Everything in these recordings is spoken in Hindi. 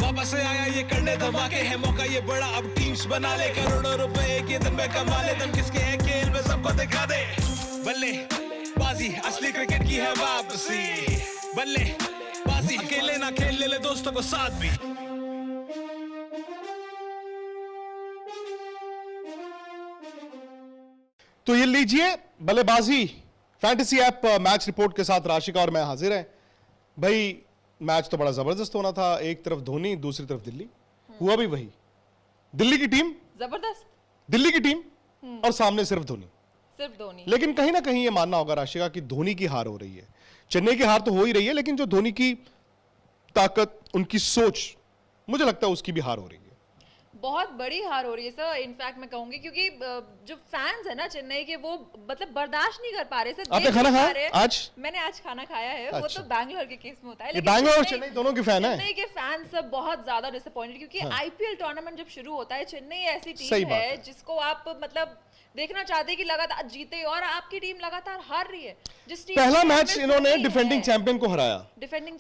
वापस से आया ये करने धमाके है मौका ये बड़ा अब टीम्स बना ले करोड़ों रुपए एक ये दिन में कमा ले दम किसके है खेल में सबको दिखा दे बल्ले बाजी असली क्रिकेट की है वापसी बल्ले बाजी अकेले ना खेल ले दोस्तों को साथ भी। तो ये लीजिए बल्लेबाजी फैंटेसी ऐप मैच रिपोर्ट के साथ राशिका और मैं हाजिर हैं। भाई मैच तो बड़ा जबरदस्त होना था, एक तरफ धोनी दूसरी तरफ दिल्ली, हुआ भी वही। दिल्ली की टीम जबरदस्त, दिल्ली की टीम और सामने सिर्फ धोनी। लेकिन कहीं ना कहीं ये मानना होगा राशिका कि धोनी की हार हो रही है। चेन्नई की हार तो हो ही रही है, लेकिन जो धोनी की ताकत, उनकी सोच, मुझे लगता है उसकी भी हार हो रही है। बहुत बड़ी हार हो रही है सर। इनफैक्ट मैं कहूंगी क्योंकि जो फैंस है ना चेन्नई के वो मतलब बर्दाश्त नहीं कर पा रहे सर। आपने खाना खाया आज? मैंने आज खाना खाया है। अच्छा। वो तो बैंगलोर के केस में होता है, लेकिन बैंगलोर और चेन्नई दोनों के फैन हैं। चेन्नई के फैंस सब बहुत ज्यादा डिसअपॉइंटेड क्योंकि आईपीएल टूर्नामेंट जब शुरू होता है चेन्नई ऐसी टीम है जिसको आप मतलब देखना चाहते हैं कि लगातार जीते और आपकी टीम लगातार हार रही है। जिस टीम पहला मैच इन्होंने डिफेंडिंग चैंपियन को हराया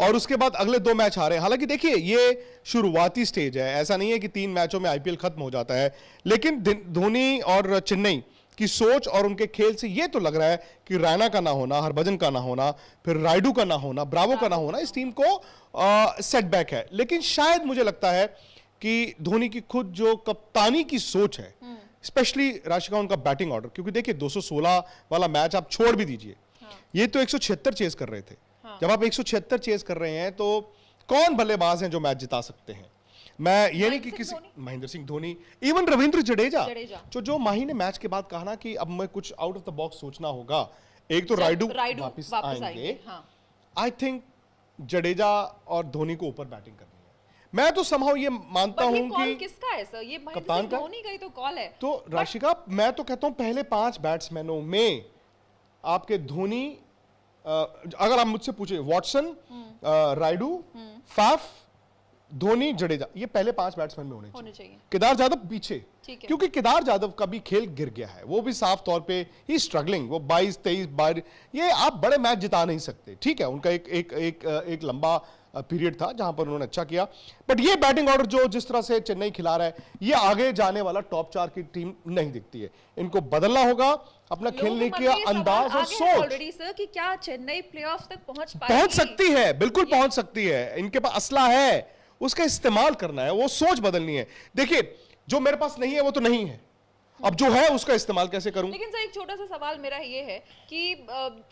और उसके बाद अगले 2 मैच हारे। हालांकि देखिए ये शुरुआती स्टेज है, ऐसा नहीं है कि 3 मैचों में आईपीएल खत्म हो जाता है, लेकिन धोनी और चेन्नई की सोच और उनके खेल से ये तो लग रहा है कि रैना का ना होना, हरभजन का ना होना, फिर रायडू का ना होना, ब्रावो का ना होना इस टीम को सेटबैक है। लेकिन शायद मुझे लगता है कि धोनी की खुद जो कप्तानी की सोच है, स्पेशली राशिका उनका बैटिंग ऑर्डर, क्योंकि देखिए 216 वाला मैच आप छोड़ भी दीजिए, ये तो 176 चेज कर रहे थे। जब आप 176 चेज कर रहे हैं तो कौन बल्लेबाज हैं जो मैच जिता सकते हैं? मैं ये नहीं कि किसी महेंद्र सिंह धोनी, इवन रविंद्र जडेजा जो माही ने मैच के बाद कहा ना कि अब मैं कुछ आउट ऑफ द बॉक्स सोचना होगा। एक तो रायडू वापस आएंगे, आई थिंक जडेजा और धोनी को ऊपर बैटिंग करनी है। मैं तो समहाउ ये मानता हूं कि किसका है सर? ये कप्तान का, धोनी का ही तो कॉल है। तो राशिका मैं तो कहता हूं पहले 5 बैट्समैनों में आपके धोनी, अगर आप मुझसे पूछे वॉटसन, रायडू, फाफ, धोनी, जडेजा, ये पहले 5 बैट्समैन में होने चाहिए। केदार जाधव पीछे, क्योंकि केदार जाधव का भी खेल गिर गया है, वो भी साफ तौर पे ही स्ट्रगलिंग। वो 22-23 बार, ये आप बड़े मैच जिता नहीं सकते। ठीक है, उनका एक लंबा पीरियड था जहां पर उन्होंने अच्छा किया, बट ये बैटिंग ऑर्डर जो जिस तरह से चेन्नई खिला रहा है, ये आगे जाने वाला टॉप 4 की टीम नहीं दिखती है। इनको बदलना होगा अपना खेलने का अंदाज और सोच। ऑलरेडी सर कि क्या चेन्नई प्लेऑफ्स तक पहुंच सकती है? बिल्कुल पहुंच सकती है। इनके पास असला है, उसका इस्तेमाल करना है, वो सोच बदलनी है। देखिए जो मेरे पास नहीं है वो तो नहीं है, अब जो है उसका इस्तेमाल कैसे करूं? लेकिन सर एक छोटा सा सवाल मेरा ये है कि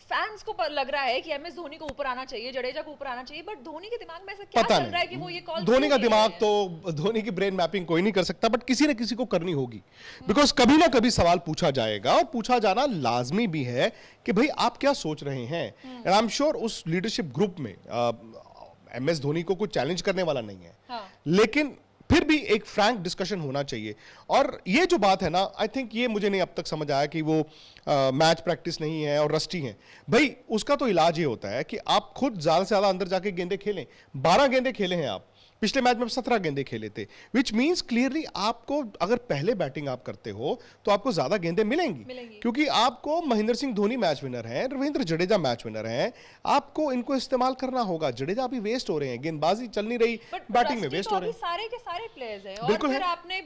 फैंस को लग रहा है कि एमएस धोनी को ऊपर आना चाहिए, जडेजा को ऊपर आना चाहिए, बट धोनी के दिमाग में ऐसा क्या चल रहा है कि वो ये कॉल? धोनी का दिमाग तो, धोनी की ब्रेन मैपिंग कोई नहीं कर सकता, बट किसी न किसी को करनी होगी, बिकॉज कभी ना कभी सवाल पूछा जाएगा और पूछा जाना लाजमी भी है कि भाई आप क्या सोच रहे हैं। एंड आई एम श्योर उस लीडरशिप ग्रुप में एमएस धोनी को कोई चैलेंज करने वाला नहीं है, लेकिन फिर भी एक फ्रैंक डिस्कशन होना चाहिए। और ये जो बात है ना, आई थिंक ये मुझे नहीं अब तक समझ आया कि वो मैच प्रैक्टिस नहीं है और रस्टी हैं। भाई उसका तो इलाज ये होता है कि आप खुद ज्यादा से ज्यादा अंदर जाके गेंदे खेलें। 12 गेंदे खेले हैं आप, पिछले मैच में 17 गेंदे खेले थे, विच मींस क्लियरली आपको अगर पहले बैटिंग आप करते हो तो आपको ज्यादा गेंदें मिलेंगी, क्योंकि आपको महेंद्र सिंह धोनी मैच विनर हैं, रविंद्र जडेजा मैच विनर हैं, आपको इनको इस्तेमाल करना होगा। जडेजा अभी वेस्ट हो रहे हैं, गेंदबाजी चल नहीं रही, बैटिंग में वेस्ट हो रहे हैं। सारे के सारे प्लेयर्स हैं और फिर आपने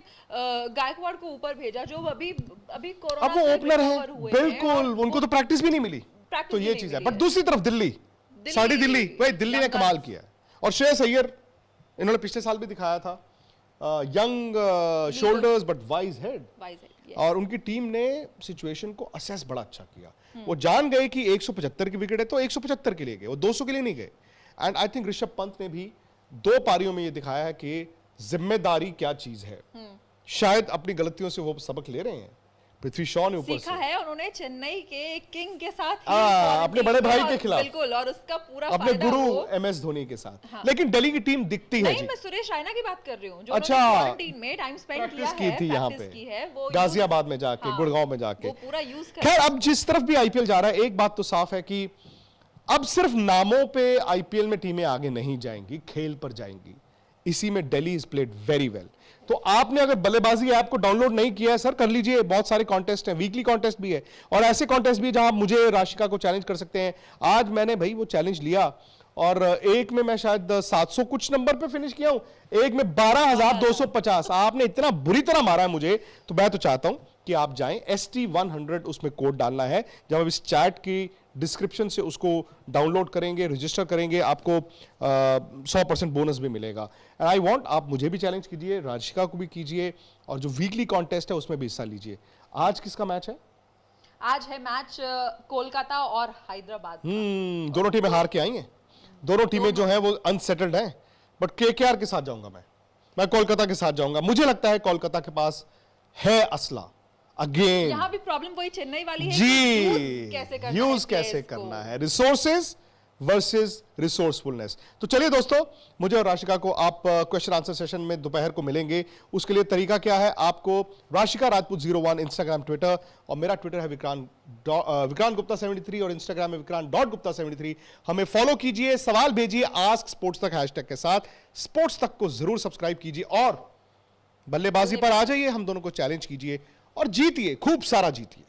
गायकवाड़ को ऊपर भेजा जो अभी कोरोना, अब वो ओपनर है, बिल्कुल उनको तो प्रैक्टिस भी नहीं मिली, तो ये चीज है। बट दूसरी तरफ दिल्ली, साड़ी दिल्ली, भाई दिल्ली ने कमाल किया। और श्रेयस अय्यर इन्होंने पिछले साल भी दिखाया था, young shoulders but wise head, और उनकी टीम ने सिचुएशन को असेस बड़ा अच्छा किया। वो जान गए कि 175 की विकेट है तो 175 के लिए गए, वो 200 के लिए नहीं गए। And I think Rishabh Pant ने भी 2 पारियों में ये दिखाया है कि जिम्मेदारी क्या चीज है। शायद अपनी गलतियों से वो सबक ले रहे हैं। पृथ्वी शॉ ने ऊपर सीखा है उन्होंने चेन्नई के किंग के साथ अपने बड़े भाई के खिलाफ, बिल्कुल, और उसका पूरा अपने गुरु एमएस धोनी के साथ। लेकिन दिल्ली की टीम दिखती है नहीं, मैं सुरेश रायना की बात कर रही हूँ जो अच्छा, क्वारंटाइन में टाइम स्पेंड किया है, की थी यहाँ पे वो गाजियाबाद में जाके, गुड़गांव में जाके, वो पूरा यूज कर। खैर अब जिस तरफ भी आईपीएल जा रहा है, एक बात तो साफ है कि अब सिर्फ नामों पे आईपीएल में टीमें आगे नहीं जाएंगी, खेल पर जाएंगी। इसी में Delhi is played very well. तो आपने अगर बल्लेबाजी ऐप को डाउनलोड नहीं किया है सर, कर लीजिए, बहुत सारे कॉन्टेस्ट हैं, वीकली कॉन्टेस्ट भी है और ऐसे कॉन्टेस्ट भी जहां आप मुझे राशिका को चैलेंज कर सकते हैं। आज मैंने भाई वो चैलेंज लिया और एक में मैं शायद 700 कुछ नंबर पे फिनिश किया हूं, एक में 12,250। आपने इतना बुरी तरह मारा है मुझे, तो मैं तो चाहता हूं कि आप जाएं ST100 उसमें कोड डालना है। जब आप इस चैट की डिस्क्रिप्शन से उसको डाउनलोड करेंगे, रजिस्टर करेंगे, आपको 100% बोनस भी मिलेगा। एंड आई वांट आप मुझे भी चैलेंज कीजिए, राशिका को भी कीजिए, और जो वीकली कॉन्टेस्ट है उसमें भी हिस्सा लीजिए। आज किसका मैच है? आज है मैच कोलकाता और हैदराबाद। दोनों टीमें हार के आई हैं, दोनों टीमें जो हैं वो अनसेटल्ड हैं, बट KKR के साथ जाऊंगा मैं कोलकाता के साथ जाऊंगा। मुझे लगता है कोलकाता के पास है असला। अगेन यहाँ भी प्रॉब्लम वही चेन्नई वाली है जी, यूज कैसे करना है, रिसोर्सेज वर्सेस रिसोर्सफुलनेस। तो चलिए दोस्तों, मुझे और राशिका को आप क्वेश्चन आंसर सेशन में दोपहर को मिलेंगे। उसके लिए तरीका क्या है? आपको राशिका राजपूत 01 इंस्टाग्राम, ट्विटर, और मेरा ट्विटर है विक्रांत गुप्ता 73 और इंस्टाग्राम है विक्रांत.गुप्ता73। हमें फॉलो कीजिए, सवाल भेजिए आस्क स्पोर्ट्स तक हैशटैग के साथ। स्पोर्ट्स तक को जरूर सब्सक्राइब कीजिए और बल्लेबाजी पर आ जाइए, हम दोनों को चैलेंज कीजिए और जीतिए, खूब सारा जीतिए।